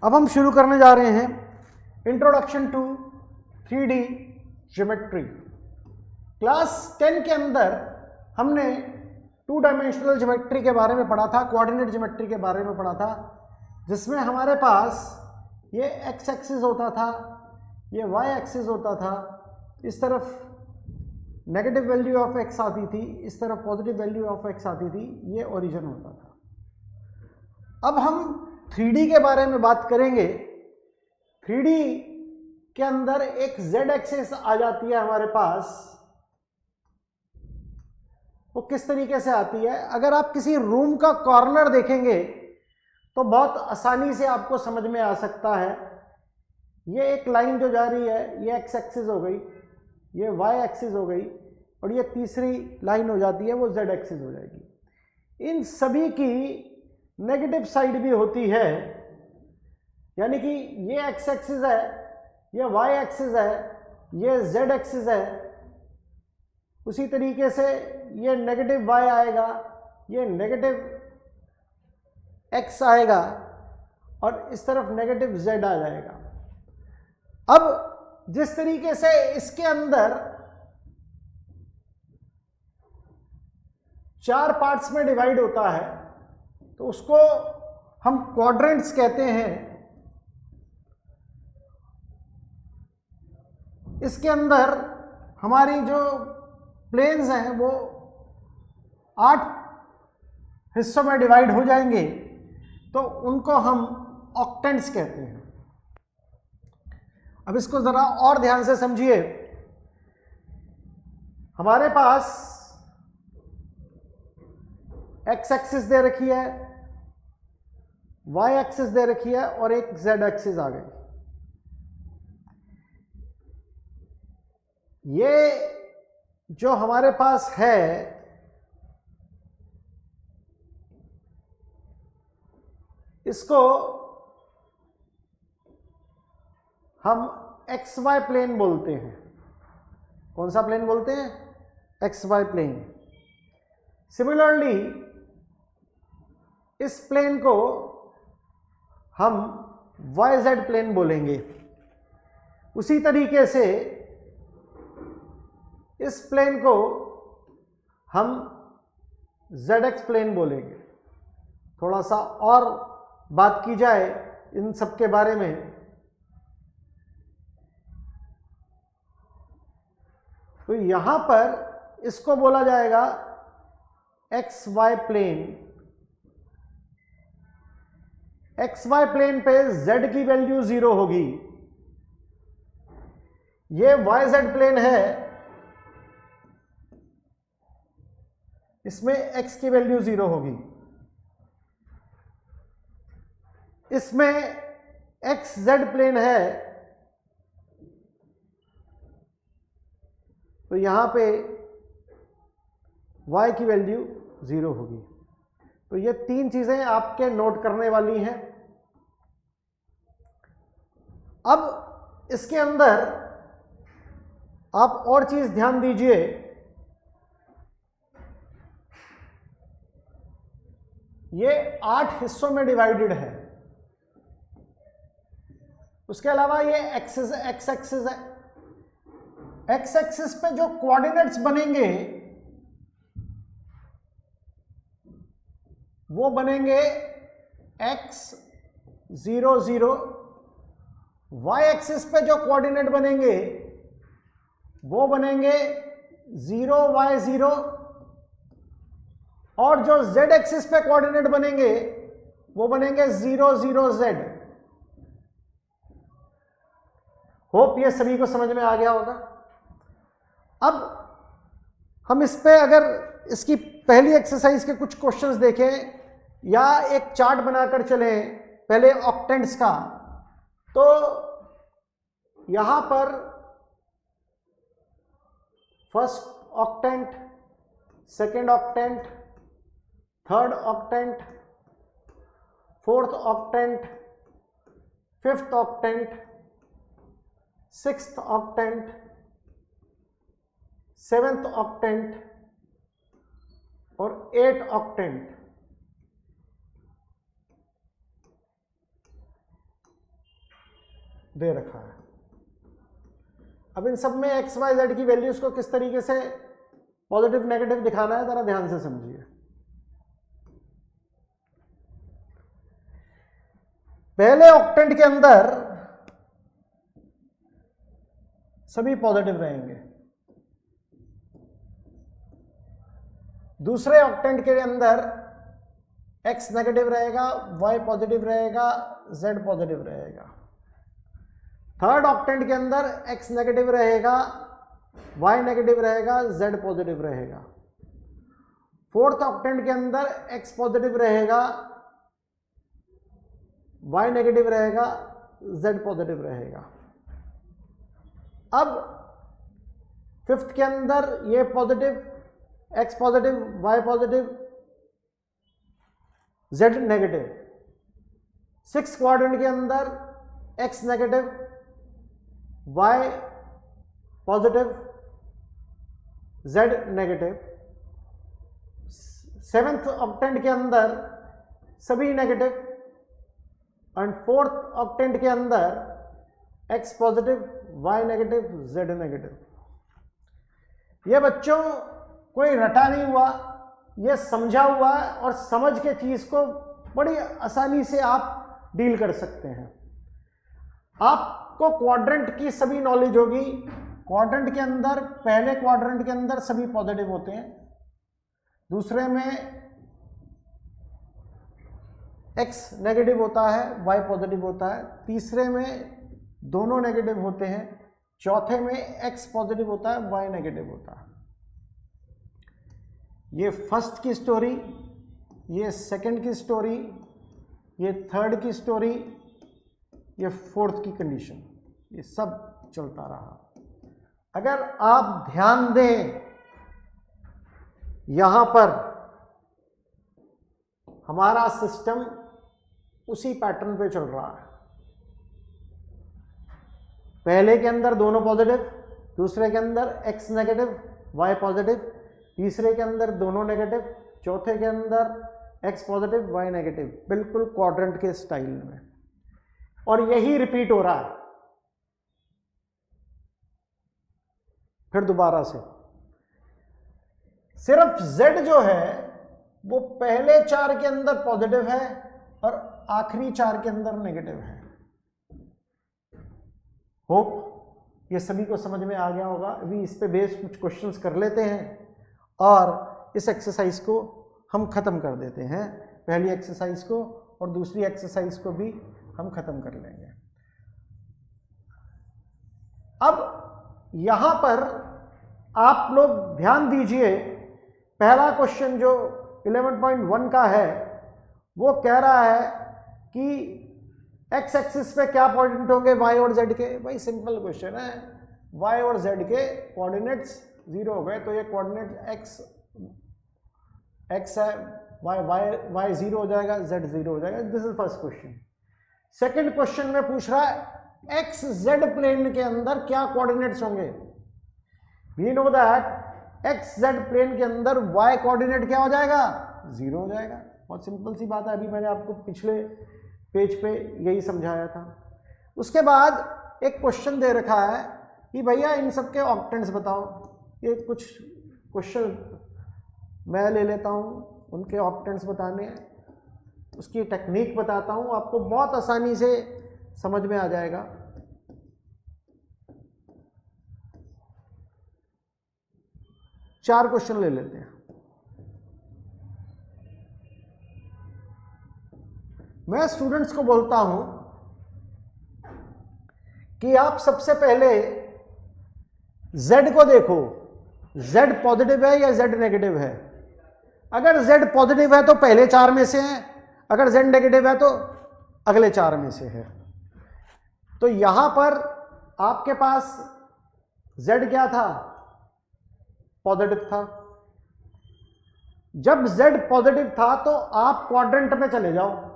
अब हम शुरू करने जा रहे हैं introduction to 3D geometry. Class 10 के अंदर हमने 2 डायमेंशनल ज्योमेट्री के बारे में पढ़ा था, कोऑर्डिनेट ज्योमेट्री के बारे में पढ़ा था, जिसमें हमारे पास ये एक्स एक्सिस होता था, ये वाई एक्सिस होता था, इस तरफ नेगेटिव वैल्यू ऑफ एक्स आती थी, इस तरफ पॉजिटिव वैल्यू ऑफ एक्स आती थी, ये ओरिजिन होता था। अब हम 3D के बारे में बात करेंगे। 3D के अंदर एक z एक्सिस आ जाती है हमारे पास। वो किस तरीके से आती है? अगर आप किसी रूम का कॉर्नर देखेंगे तो बहुत आसानी से आपको समझ में आ सकता है। ये एक लाइन जो जा रही है, ये एक्स एक्सिस हो गई, ये वाई एक्सिस हो गई, और ये तीसरी लाइन हो जाती है, वो जेड एक्सिस हो जाएगी। इन सभी की नेगेटिव साइड भी होती है, यानी कि ये एक्स एक्सिस है, ये वाई एक्सिस है, ये जेड एक्सिस है। उसी तरीके से ये नेगेटिव वाई आएगा, ये नेगेटिव एक्स आएगा, और इस तरफ नेगेटिव जेड आ जाएगा। अब जिस तरीके से इसके अंदर 4 पार्ट्स में डिवाइड होता है, तो उसको हम क्वाड्रेंट्स कहते हैं। इसके अंदर हमारी जो प्लेन्स हैं वो 8 हिस्सों में डिवाइड हो जाएंगे, तो उनको हम ऑक्टेंट्स कहते हैं। अब इसको जरा और ध्यान से समझिए। हमारे पास एक्स एक्सिस दे रखी है, वाई एक्सिस दे रखी है, और एक जेड एक्सिस आ गई। ये जो हमारे पास है, इसको हम एक्स वाई प्लेन बोलते हैं। कौन सा प्लेन बोलते हैं? X Y plane. सिमिलरली इस प्लेन को हम वाई जेड प्लेन बोलेंगे। उसी तरीके से इस प्लेन को हम जेड एक्स प्लेन बोलेंगे। थोड़ा सा और बात की जाए इन सब के बारे में, तो यहां पर इसको बोला जाएगा X Y plane. X Y plane पे z की वैल्यू 0 होगी। ये वाई जेड प्लेन है, इसमें x की वैल्यू 0 होगी। इसमें एक्स जेड प्लेन है, तो यहां पे y की वैल्यू 0 होगी। तो ये 3 चीजें आपके नोट करने वाली हैं। अब इसके अंदर आप और चीज ध्यान दीजिए। ये 8 हिस्सों में डिवाइडेड है। उसके अलावा ये एक्स एक्सिस है। एक्स एक्सिस पे जो कोऑर्डिनेट्स बनेंगे वो बनेंगे x 0 0। वाई एक्सिस पे जो कोऑर्डिनेट बनेंगे वो बनेंगे 0 y 0, और जो z एक्सिस पे कोऑर्डिनेट बनेंगे वो बनेंगे 0 0 z। होप ये सभी को समझ में आ गया होगा। अब हम इस पे अगर इसकी पहली एक्सरसाइज के कुछ क्वेश्चंस देखें या एक चार्ट बनाकर चलें पहले ऑक्टेंट्स का, तो यहां पर first octant, second octant, third octant, fourth octant, fifth octant, sixth octant, seventh octant और 8 ऑक्टेंट। दे रखा है। अब इन सब में एक्स वाई जेड की वैल्यूज को किस तरीके से पॉजिटिव नेगेटिव दिखाना है, जरा ध्यान से समझिए। पहले ऑक्टेंट के अंदर सभी पॉजिटिव रहेंगे, दूसरे ऑक्टेंट के अंदर x नेगेटिव रहेगा, y पॉजिटिव रहेगा, z पॉजिटिव रहेगा। थर्ड ऑक्टेंट के अंदर x नेगेटिव रहेगा, y नेगेटिव रहेगा, z पॉजिटिव रहेगा। फोर्थ ऑक्टेंट के अंदर x पॉजिटिव रहेगा, y नेगेटिव रहेगा, z पॉजिटिव रहेगा। अब फिफ्थ के अंदर ये positive, x positive, y positive, z negative. Six quadrant के अंदर x negative, y positive, z negative. Seventh octant के अंदर सभी नेगेटिव एंड फोर्थ ऑक्टेंट के अंदर x positive, y negative, z negative. यह बच्चों कोई रटा नहीं हुआ, यह समझा हुआ है और समझ के चीज को बड़ी आसानी से आप डील कर सकते हैं। आपको क्वाड्रेंट की सभी नॉलेज होगी। क्वाड्रेंट के अंदर पहले क्वाड्रेंट के अंदर सभी पॉजिटिव होते हैं, दूसरे में x नेगेटिव होता है, y पॉजिटिव होता है, तीसरे में दोनों नेगेटिव होते हैं, चौथे में x पॉजिटिव होता है, y नेगेटिव होता है। ये फर्स्ट की स्टोरी, ये सेकंड की स्टोरी, ये थर्ड की स्टोरी, ये फोर्थ की कंडीशन, ये सब चलता रहा। अगर आप ध्यान दें, यहां पर हमारा सिस्टम उसी पैटर्न पे चल रहा है। पहले के अंदर दोनों पॉजिटिव, दूसरे के अंदर x नेगेटिव, y पॉजिटिव, तीसरे के अंदर दोनों नेगेटिव, चौथे के अंदर x पॉजिटिव, y नेगेटिव, बिल्कुल क्वाड्रेंट के स्टाइल में। और यही रिपीट हो रहा है फिर दोबारा से। सिर्फ z जो है वो पहले चार के अंदर पॉजिटिव है और आखिरी चार के अंदर नेगेटिव है। होप ये सभी को समझ में आ गया होगा। अभी इस पे बेस्ड कुछ क्वेश्चंस कर लेते हैं और इस एक्सरसाइज को हम खत्म कर देते हैं। पहली एक्सरसाइज को और दूसरी एक्सरसाइज को भी हम खत्म कर लेंगे। अब यहां पर आप लोग ध्यान दीजिए, पहला क्वेश्चन जो 11.1 का है वो कह रहा है कि x एक्सिस पे क्या कोऑर्डिनेट होंगे y और z के। भाई सिंपल क्वेश्चन है, y और z के कोऑर्डिनेट्स 0 हो गए तो ये कोऑर्डिनेट x है, y 0 हो जाएगा, z 0 हो जाएगा। This is first question. Second question में पूछ रहा है x z प्लेन के अंदर क्या कोऑर्डिनेट्स होंगे। We know that x z plane के अंदर y कोऑर्डिनेट क्या हो जाएगा, 0 हो जाएगा। बहुत सिंपल सी बात है, अभी मैंने आपको पिछले पेज पे यही समझाया था। उसके बाद एक क्वेश्चन दे रखा है कि भैया इन सब के ऑक्टेंट्स बताओ। ये कुछ क्वेश्चन मैं ले लेता हूँ, उनके ऑक्टेंट्स बताने हैं, उसकी टेक्निक बताता हूँ, आपको बहुत आसानी से समझ में आ जाएगा। चार क्वेश्चन ले लेते हैं। मैं स्टूडेंट्स को बोलता हूं कि आप सबसे पहले z को देखो, z पॉजिटिव है या z नेगेटिव है। अगर z पॉजिटिव है तो पहले चार में से है, अगर z नेगेटिव है तो अगले चार में से है। तो यहां पर आपके पास z क्या था, पॉजिटिव था। जब z पॉजिटिव था तो आप क्वाड्रेंट में चले जाओ,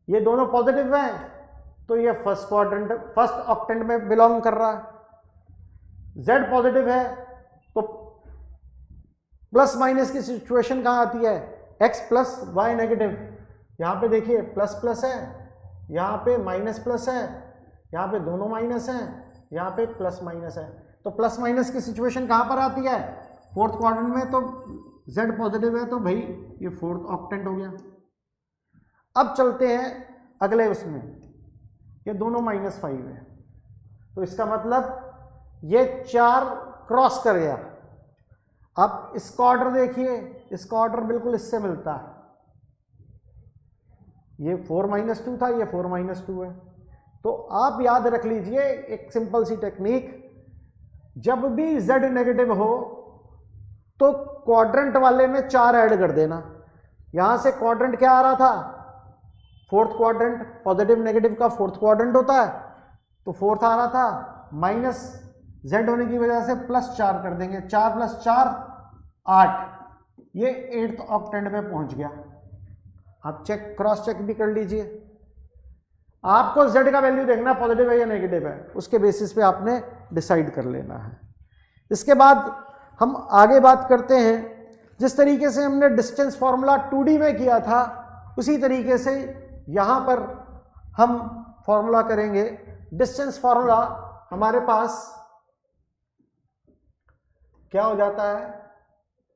ये दोनों पॉजिटिव हैं तो ये फर्स्ट क्वाड्रेंट, फर्स्ट ऑक्टेंट में बिलोंग कर रहा है। z पॉजिटिव है तो प्लस माइनस की सिचुएशन कहां आती है, x प्लस y नेगेटिव। यहां पे देखिए प्लस प्लस है यहाँ पे माइनस प्लस है, यहाँ पे दोनों माइनस हैं, यहाँ पे प्लस माइनस है। तो प्लस माइनस की सिचुएशन कहाँ पर आती है? फोर्थ क्वाड्रेंट में। तो z पॉजिटिव है तो भाई ये फोर्थ ऑक्टेंट हो गया। अब चलते हैं अगले उसमें, ये दोनों -5 है, तो इसका मतलब ये 4 क्रॉस कर गया। अब इसका ऑर्डर देखिए, इसका ऑर्डर बिल्कुल इससे मिलता है। ये 4 - 2 था, ये 4 - 2 है। तो आप याद रख लीजिए एक सिंपल सी टेक्निक, जब भी z नेगेटिव हो तो क्वाड्रेंट वाले में 4 ऐड कर देना। यहां से क्वाड्रेंट क्या आ रहा था? फोर्थ क्वाड्रेंट, पॉजिटिव नेगेटिव का फोर्थ क्वाड्रेंट होता है, तो फोर्थ आ रहा था, माइनस z होने की वजह से +4 कर देंगे। 4 + 4 8, ये 8th ऑक्टेंट में पहुंच गया। आप चेक, क्रॉस चेक भी कर लीजिए। आपको z का वैल्यू देखना पॉजिटिव है या नेगेटिव है, उसके बेसिस पे आपने डिसाइड कर लेना है। इसके बाद हम आगे बात करते हैं, जिस तरीके से हमने डिस्टेंस फॉर्मूला 2D में किया था उसी तरीके से यहां पर हम फॉर्मूला करेंगे। डिस्टेंस फॉर्मूला हमारे पास क्या हो जाता है?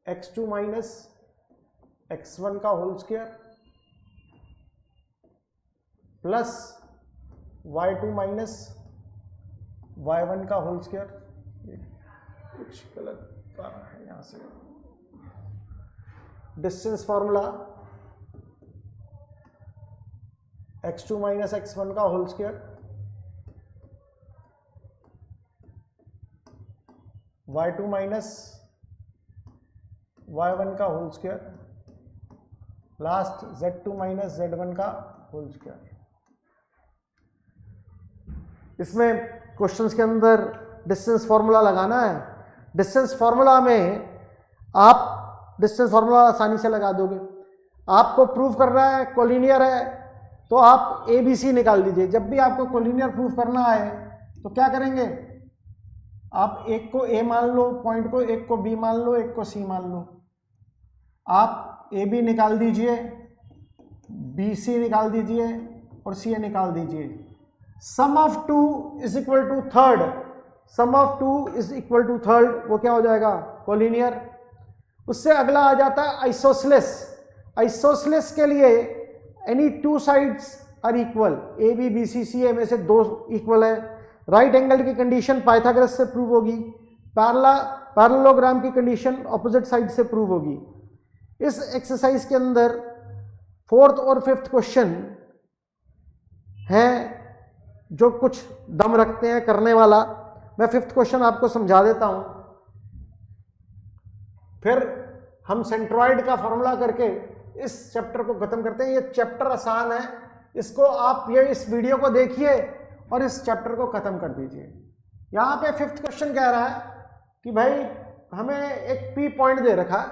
x2 - x1 का whole square plus y2 - y1 का होल स्क्वायर। कुछ गलत आ रहा है यहां से। डिस्टेंस फॉर्मूला x2 - x1 का होल स्क्वायर y2 - y1 का whole square last z2 - z1 का होल स्क्वायर। इसमें क्वेश्चंस के अंदर डिस्टेंस फॉर्मूला लगाना है। डिस्टेंस फॉर्मूला में आप डिस्टेंस फॉर्मूला आसानी से लगा दोगे। आपको प्रूव करना है कोलिनियर है तो आप ABC निकाल लीजिए। जब भी आपको कोलिनियर प्रूफ करना है तो क्या करेंगे? आप एक को A मान लो पॉइंट को, एक को B मान लो, एक को C मान लो। आप AB निकाल दीजिए, BC निकाल दीजिए और CA निकाल दीजिए। Sum of 2 is equal to third, sum of 2 is equal to third, वो क्या हो जाएगा? कोलिनियर। उससे अगला आ जाता है आइसोसेलेस। आइसोसेलेस के लिए any 2 sides are equal, AB BC CA में से 2 इक्वल है। राइट एंगल की कंडीशन पाइथागोरस से प्रूव होगी, पैरेललोग्राम की कंडीशन ऑपोजिट साइड से प्रूव होगी। इस एक्सरसाइज के अंदर 4th और 5th क्वेश्चन हैं जो कुछ दम रखते हैं करने वाला। मैं 5th क्वेश्चन आपको समझा देता हूं, फिर हम सेंट्रॉइड का फॉर्मूला करके इस चैप्टर को खत्म करते हैं। ये चैप्टर आसान है, इसको आप ये इस वीडियो को देखिए और इस चैप्टर को खत्म कर दीजिए। यहां पे 5th क्वेश्चन कह रहा है कि भाई हमें एक P पॉइंट दे रखा है,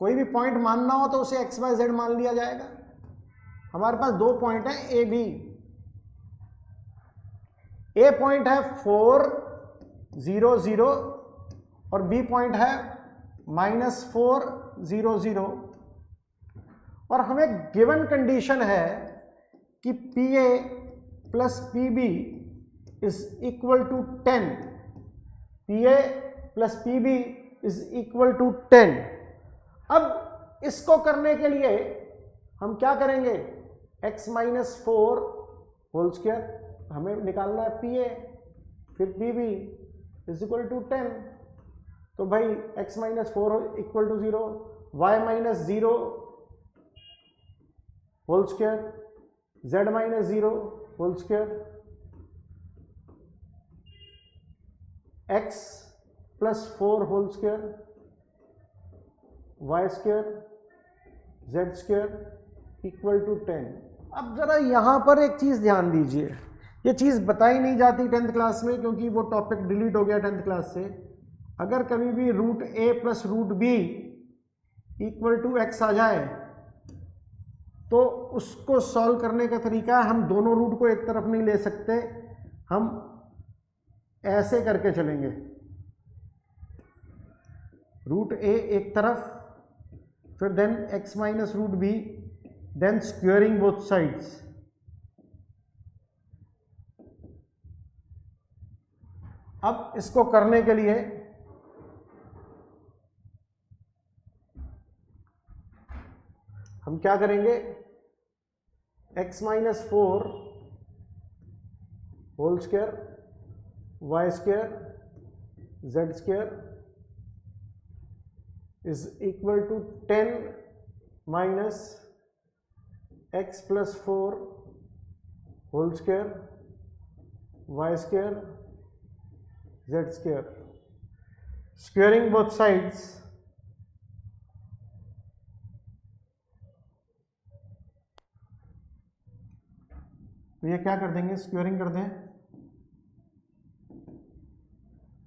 कोई भी पॉइंट मानना हो तो उसे x y z मान लिया जाएगा। हमारे पास 2 पॉइंट है A B। A पॉइंट है 4 0 0 और B पॉइंट है -4 0 0 और हमें गिवन कंडीशन है कि PA plus PB is equal to 10, PA plus PB is equal to 10। अब इसको करने के लिए हम क्या करेंगे? x - 4 होल स्क्वायर हमें निकालना है PA, फिर PB इज इक्वल टू 10। तो भाई x - 4 equal to 0, y - 0 whole square, z - 0 whole square, x + 4 whole square, y square, z square equal to 10। अब जरा यहां पर एक चीज ध्यान दीजिए, ये चीज बताई नहीं जाती 10th क्लास में क्योंकि वो टॉपिक डिलीट हो गया 10th क्लास से। अगर कभी भी √a + √b equal to x आ जाए तो उसको सॉल्व करने का तरीका है, हम दोनों रूट को एक तरफ नहीं ले सकते, हम ऐसे करके चलेंगे। √a एक तरफ, फिर then x - √b then squaring both sides. अब इसको करने के लिए हम क्या करेंगे, x minus 4 whole square Y square Z square is equal to 10 minus x plus 4 whole square Y square Z square. Squaring both sides, तो ये क्या कर देंगे, स्क्वेयरिंग कर दें.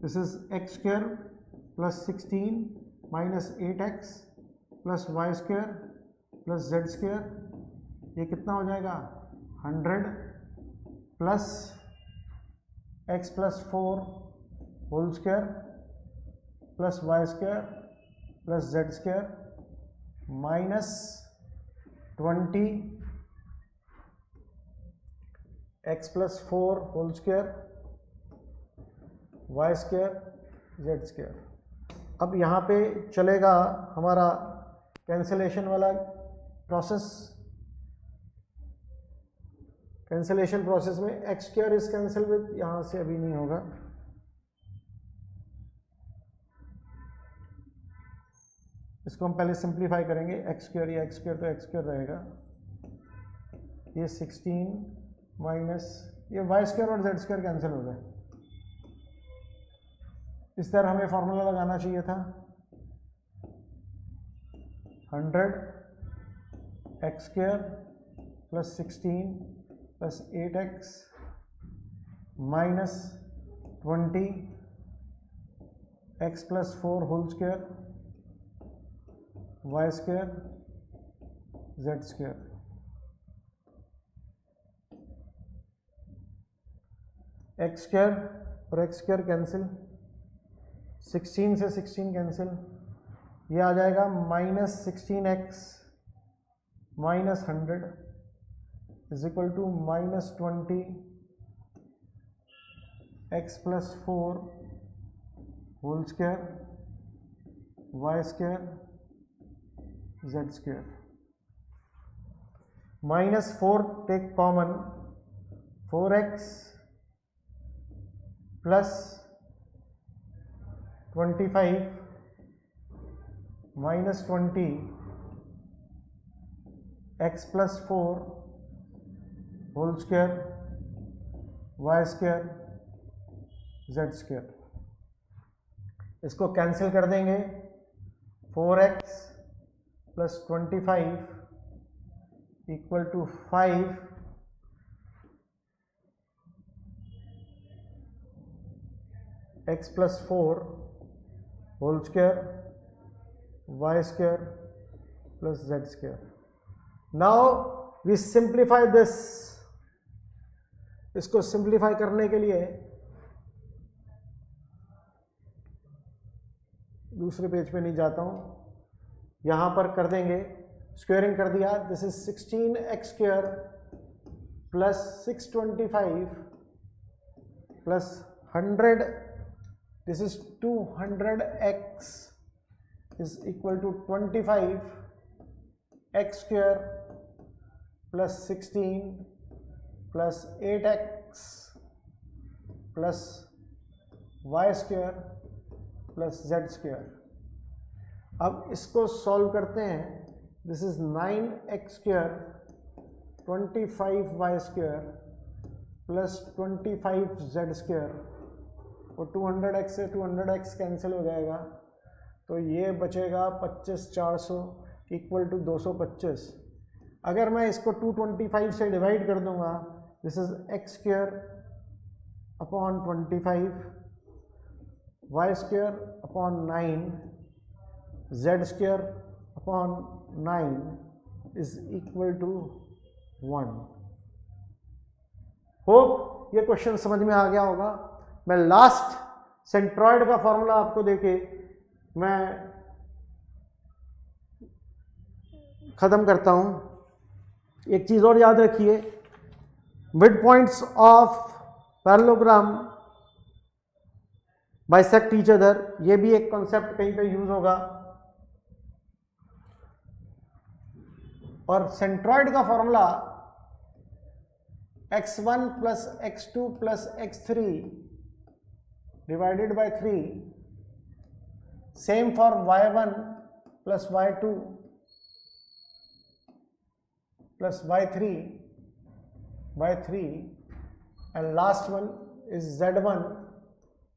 This is X square plus 16 minus 8x plus Y square plus Z square. ये कितना हो जाएगा, 100 plus x plus 4 whole square plus Y square plus Z square minus 20 x plus 4 whole square Y square Z square. अब यहाँ पे चलेगा हमारा cancellation वाला प्रोसेस. कैंसलेशन प्रोसेस में X square is cancel with, यहाँ से अभी नहीं होगा. इसको हम पहले सिंप्लीफाई करेंगे. एक्स स्क्वायर या एक्स स्क्वायर तो एक्स स्क्वायर रहेगा. ये 16 माइनस ये वाई स्क्वायर और जेड स्क्वायर कैंसिल हो गए. इस तरह हमें फॉर्मूला लगाना चाहिए था. 100 X square plus 16 plus 8x minus 20 x plus 4 whole square Y square Z square. X square और एक्स स्क्वायर कैंसिल, 16 से 16 कैंसिल. ये आ जाएगा minus 16x minus 100 is equal to minus 20 x plus 4 whole square Y square Z square. Minus 4 take common, 4x plus 25 minus 20 x plus 4 whole square Y square Z square. इसको cancel कर देंगे. 4x plus 25 equal to 5 x plus 4 whole square Y square plus Z square. Now we simplify this. इसको simplify करने के लिए दूसरे page पे नहीं जाता हूं, यहां पर कर देंगे. स्क्वेयरिंग कर दिया. This is 16x square plus 625 plus 100. This is 200x is equal to 25 x square plus 16 plus 8x plus y square plus z square. अब इसको सॉल्व करते हैं. This is 9x square 25y square plus 25z square और 200x से 200x cancel हो जाएगा. तो ये बचेगा 25,400 इक्वल टू 225. अगर मैं इसको 225 से डिवाइड कर दूंगा, this is X square upon 25 Y square upon 9 Z square upon 9 is equal to 1. Hope ये क्वेश्चन समझ में आ गया होगा. मैं लास्ट सेंट्रॉइड का फॉर्मूला आपको देके मैं खत्म करता हूं. एक चीज़ और याद रखिए, mid points of parallelogram bisect each other, ये भी एक कॉन्सेप्ट कहीं पे यूज होगा। और सेंट्रॉइड का formula x1 plus x2 plus x3 divided by 3, same for y1 plus y2 plus y3 by 3, and last one is z1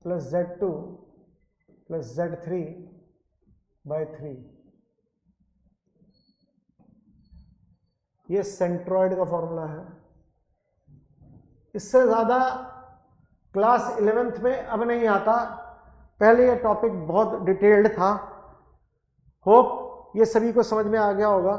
plus z2 plus z3 by 3। ये centroid का फॉर्मूला है। इससे ज़्यादा क्लास 11th में अब नहीं आता, पहले ये टॉपिक बहुत डिटेल्ड था। होप ये सभी को समझ में आ गया होगा।